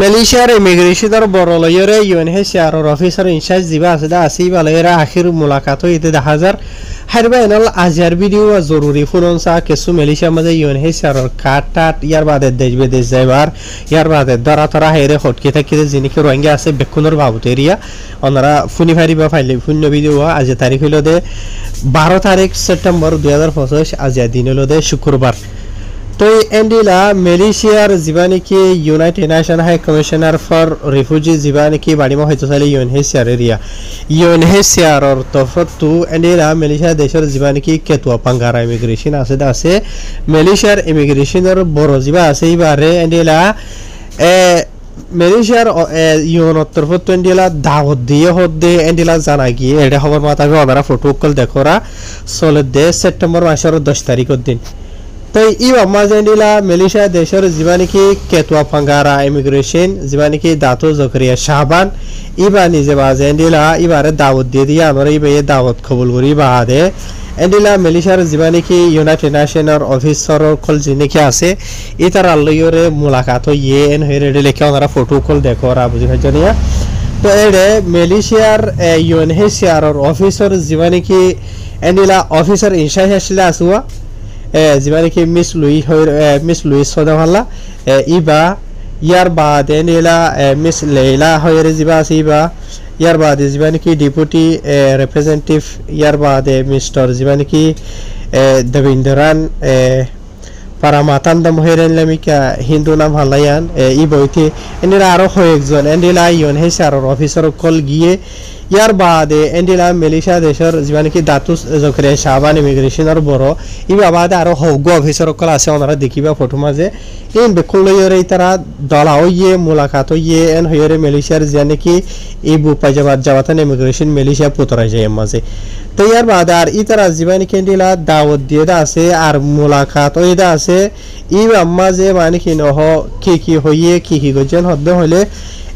মালয়েশিয়ার ইমিগ্রেশনের বড় লয়রে UNHCR officer in charge দিবা আছে দা আসি বালয়রা আখির মুলাকাত হইতে দেখা যার হারবা এনল আজার ভিডিও জরুরি ফোন সা কিছু মালয়েশিয়ার মাঝে UNHCR কাট ইয়ার বাদে দেশ বিদেশ যাইবার ইয়ার বাদে ধরা ধরা হেরে হটকে থাকিতে যিনিকে রোহিঙ্গা আছে বেকুনের বাবুত এরিয়া ওনারা ফুনি ফারিবা ফাইলে শূন্য ভিডিও আজ তারিখ হইল দে 12 তারিখ সেপ্টেম্বর 2025 আজ দিন হইল দে শুক্রবার তো এন্ডিলা মালয়েশিয়ার জীবানিকি united nation high commissioner for refugee জীবানিকি বাড়িমা হইতো চাইলে UNHCR এরিয়া UNHCR অর তফতু এন্ডিলা মালয়েশিয়া দেশের জীবানিকি কেতুয়া পাঙ্গারা ইমিগ্রেশন আছে মালয়েশিয়ার ইমিগ্রেশনের বড় জীবা আছে এবারে এন্ডিলা মালয়েশিয়ার ইউনোর তরফত এন্ডিলা দাওয়াত দিয়ে হদ্দে এন্ডিলা জানা গিয়ে এটা খবর মাতাবে ওনারা ফটো কল দেখোরা চলে দে সেপ্টেম্বর মাসের 10 তারিখের দিন তাই ইবা মাজেন্ডিলা মালয়েশিয়া দেশের জীবানিকি কেতুয়া পাঙ্গারা ইমিগ্রেশন জীবানিকি দাতো জকরিয়া শাহবান ইবা নিজে মাজেন্ডিলা ইবারে দাওয়াত দিয়ে দিয়ে আমরা ইবা দাওয়াত কবুল করি বাদে এন্ডিলা মালয়েশিয়ার জীবানিকি ইউনাইটেড নেশনের অফিসার কল যিনিকি আছে ইতার আল্লাহরে মুলাকাত ইয়ে এন হইরে লেখা ওনারা ফটো কল দেখো ওরা বুঝি জানিয়া তো এডে মালয়েশিয়ার UNHCR অফিসার জীবানিকি এন্ডিলা অফিসার ইনচার্জ আসলে আসুয়া জীবানিকি মিস লুইস সদাওয়ালা ইবা ইয়ার বাদে নীলা মিস লেইলা হয়ের জিবা আছে ইবা ইয়ার বাদে জীবানিকি ডেপুটি রিপ্রেজেন্টেটিভ ইয়ার বাদে মিস্টার জীবানিকি দেবেন্দ্রান পারামাতান্দম হয়েরেন লামিকা হিন্দু নাম হালায়ান ই বইতে এনরা আরো কয়েকজন এন্ডিলা UNHCR অফিসার কল গিয়ে ইয়ার বাদে এন্ডিলা মালয়েশিয়া দেশের জীবানিকি দাতুস জকরে শাহবান ইমিগ্রেশনের বড় ইবা বাদে আরো হৌগ অফিসার কল আছে ওনারা দেখিবা ফটো মাঝে ইন বেকুল লয়রে তারা দলা হইয়ে মুলাকাত হইয়ে এন হইরে মালয়েশিয়ার জানিকি এই বুপাইজাবাদ জাবাতান ইমিগ্রেশন মালয়েশিয়া পুতরা যায় মাঝে তো ইয়ার বাদে আর ইতারা জীবানিকি এন্ডিলা দাওয়াত দিয়ে দা আছে আর মুলাকাত হইদা আছে ইবা মাঝে মানে কি নহ কি হইয়ে কি গজন হদ্দ হলে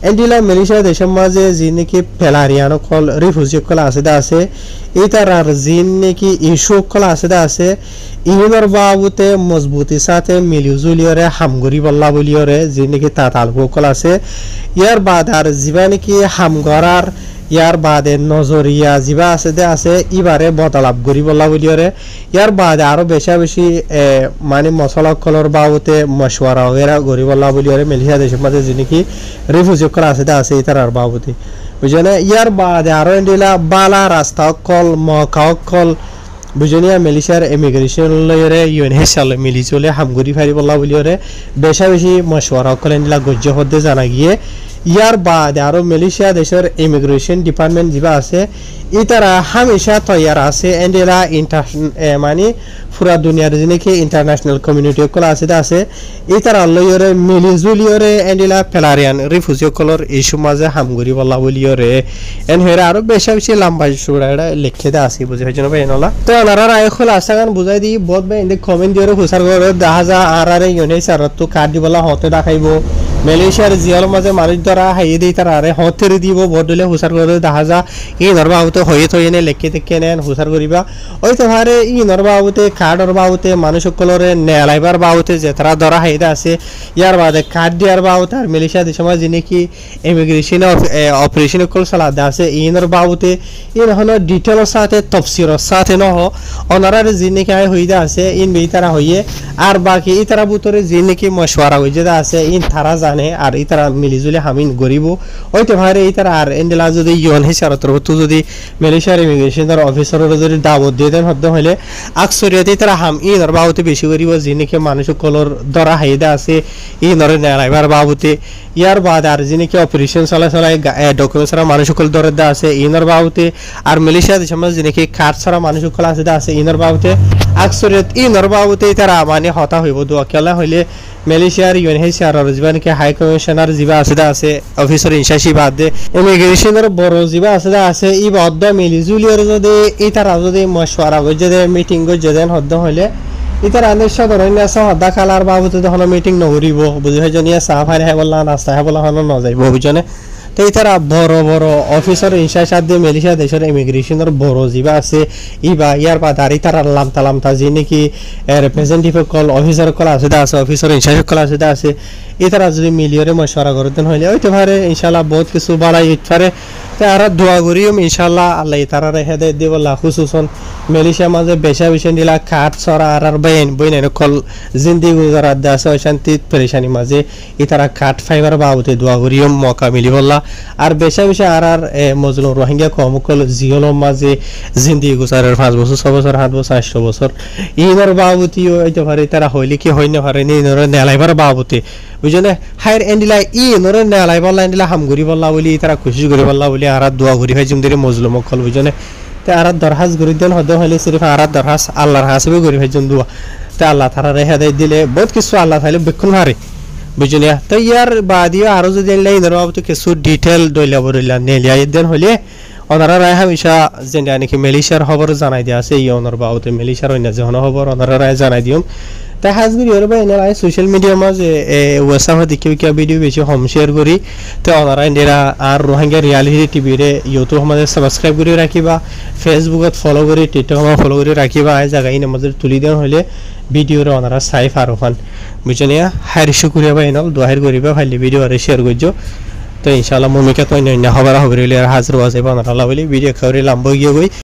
এন্ডিলা মালয়েশিয়া দেশের মাঝে যিনিকি ফেলারিয়ানো কল রিফিউজি কল আছে দা আছে ইতারার যিনিকি ইস্যু কল আছে দা আছে ইউনোর বাবুতে মজবুতি সাথে মিলিজুলিয়রে হামগরি বল্লা বলিয়রে যিনিকি তাতালগো কল আছে ইয়ার বাদ আর জীবানিকি হামগরার ইয়ার বাদে নজরিয়া জিবা আছে দে আছে ইবারে বদলাপ গরি বল্লা বলিয়রে ইয়ার বাদে আরো বেশি মানে মশলা কলর বাবুতে মশওয়ারা ওগেরা গরি বল্লা বলিয়রে মালয়েশিয়া দেশের মাঝে যিনিকি রিফিউজি কল আছে দে আছে ইতারার বাবুতে বুঝনে ইয়ার বাদে আরো এন্ডিলা বালা রাস্তা কল মকাও কল বুঝনিয়া মালয়েশিয়ার ইমিগ্রেশন লয়রে UNHCR মিলি চলে হামগরি ফারি বল্লা বলিয়রে বেশি মশওয়ারা কল এন্ডিলা গজ্জ হদ্দে জানা গিয়ে ইয়ার বাদে আরো মালয়েশিয়া দেশের ইমিগ্রেশন ডিপার্টমেন্ট জিবা আছে ইতারা হামেশা তৈয়ার আছে এন্ডিলা মানে পুরা দুনিয়ার যিনিকি ইন্টারন্যাশনাল কমিউনিটি কল আছে ইতারা লয়রে মিলিজুলিয়রে এন্ডিলা ফেলারিয়ান রিফিউজি কলর ইস্যু মাঝে হামগরি বল্লা বলিয়রে এন হেরা আরো বেশি লম্বা সুরাটা লিখে দা আছে বুঝি হইছে না ভাই নলা তো ওনারা রায় খোলা আসাগান বুঝাই দি বহুত ভাই ইন্দে কমেন্ট দিয়রে হুসার করে দাহাজা আর UNHCR তো কার্ড দিবলা হতে দেখাইবো মালয়েশিয়ার জিয়াল মাঝে মানুষ ধরা হাইয়ে দিই তারা আরে হতেরে দিব বদলে হুসার করে দাহাজা ই নরবা হতে হয়ে থয়ে নে লেখে থেকে নেন হুসার করিবা ওই তো হারে ই নরবা হতে কার্ডর বাবুতে মানুষ সকলরে নেলাইবার বাবুতে যে তারা ধরা হাইদা আছে ইয়ার বাদে কার্ড দিয়ার বাবুতে আর মালয়েশিয়া দেশ মাঝে যিনিকি ইমিগ্রেশন অপারেশন কল সালাদা আছে ইনর বাবুতে ইন হলো ডিটেলর সাথে তফসিরর সাথে নহ ওনারা যিনিকি আই হইদা আছে ইন বি তারা হইয়ে আর বাকি ই তারা বুতরে যিনিকি মশওয়ারা হইজে আছে ইন তারা জানে আর ইতারা মিলিজুলি হামিন গরিব ওইতে ভারে ইতারা আর এন্ডেলা যদি UNHCR তরফত যদি মালয়েশিয়ার ইমিগ্রেশনের অফিসাররা যদি দাওয়াত দিয়ে দেন হদ্দ হইলে আকসরিয়াতে ইতারা হাম ইনর বাবুতে বেশি গরিব যিনিকি মানুষ কলর ধরা হাইদা আছে ইনর নেলাইবার বাবুতে ইয়ার বাদ আর যিনিকি অপারেশন চলাই ডকুমেন্টসরা মানুষ কল ধরে দা আছে ইনর বাবুতে আর মালয়েশিয়া দেশের মাঝে যিনিকি কার্ড ছাড়া মানুষ কল আছে দা আছে ইনর বাবুতে আকসরিয়াত ইনর বাবুতে ইতারা মানে হতা হইব দোয়া কেলা হইলে মালয়েশিয়ার UNHCR জীবানিকি হাই কমিশনার জিবা আছে অফিসার ইনচার্জ বাদে ইমিগ্রেশনের বড় জিবা আছে ই বদ্ধ মিলিজুলিয়র যদি ইতারা যদি মশওয়ারা গজে মিটিং গজে দেন হদ্দ হইলে ইতারা আনেশা ধরনের আছে হদ্দা কালার বাবুতে তখন মিটিং নকরিব বুঝি হয় জনিয়া সাফাই হে বললা নাস্তা হে বলা হন ন যাইব বুঝনে তো তারা বড় বড় অফিসার ইনশাশাদ দিয়ে মেলিশা দেশের ইমিগ্রেশনের বড় জিবা আছে ইবা ইয়ার বা দাঁড়ি তারা লামতা লামতা যে নাকি রিপ্রেজেন্টেটিভ কল অফিসার কল আছে অফিসার ইনশাশাদ কল আছে এই তারা যদি মিলিয়রে মশওয়ারা করতেন হইলে হইতে পারে ইনশাল্লাহ বহুত কিছু বাড়াই হইতে পারে তো আর দোয়া করিও ইনশাল্লাহ আল্লাহ তারা হেদায়েত দিব খুশুসন মেলিশিয়া মাঝে বেশা বেশি দিলা কাঠ ছড়া আর বইন কল জিন্দি গুজারাত আছে শান্তি পরেশানি মাঝে ই তারা কাঠ ফাইবার বাবুতে দোয়া করিও মকা মিলি বললা আর বেশা বেশি আর মজলুম রোহিঙ্গা কম কল জিওলম মাঝে জিন্দি গুজারের 5 বছর 6 বছর 7 বছর 8 বছর ইনর বাবুতিও হইতে পারে তারা হইলে কি হই না পারে ইনর নেলাইবার বাবুতে বুঝলে হায়ার এন্ডিলা ইনর নেলাই বললা এন্ডিলা হামগুরি বললা বলি তারা খুশি করে বললা বলি আর দোয়া করি হয় জুমদের মজলুম কল বুঝলে তে আর দরখাস্ত করি দেন হদে হইলে সিরিফ আর দরখাস্ত আল্লাহর হাসিবে করি হয় জুম দোয়া তে আল্লাহ তারা হেদায়েত দিলে বহুত কিছু আল্লাহ তাইলে বেক্ষণ হারে বুঝলিয়া তো ইয়ার বাদিও আরো যদি ইনর বাবুতে কিছু ডিটেল দইলা বরিলা নেলিয়া দেন হইলে ওনারা রায় হামেশা যেটা নাকি মেলিশিয়ার খবর জানাই দিয়া আছে এই ওনার বাবুতে মেলিশিয়ার অন্য যে খবর ওনারা রায় জানাই দিম তাই হাজবির ইউর বা এনারা সোশ্যাল মিডিয়া মাঝে ওয়েবসাইট দেখি কিয়া ভিডিও বেশি হোম শেয়ার করি তো ওনারা এরা আর রোহিঙ্গা রিয়ালিটি টিভিরে ইউটিউব আমাদের সাবস্ক্রাইব করে রাখিবা ফেসবুকত ফলো করে টিকটক ফলো করে রাখিবা এই জায়গায় আমাদের তুলি দেওয়া হলে ভিডিওরে ওনারা সাইফ আর ওখান বুঝনিয়া হাইর শুক্রিয়া বা এনল দোয়ার করিবা ভাইলি ভিডিও আর শেয়ার করছো তো ইনশাআল্লাহ মুমিকা তো অন্য খবর হবে আর হাজির আছে ওনারা বলি ভিডিও খাওয়ারে লাম্ব গিয়ে গই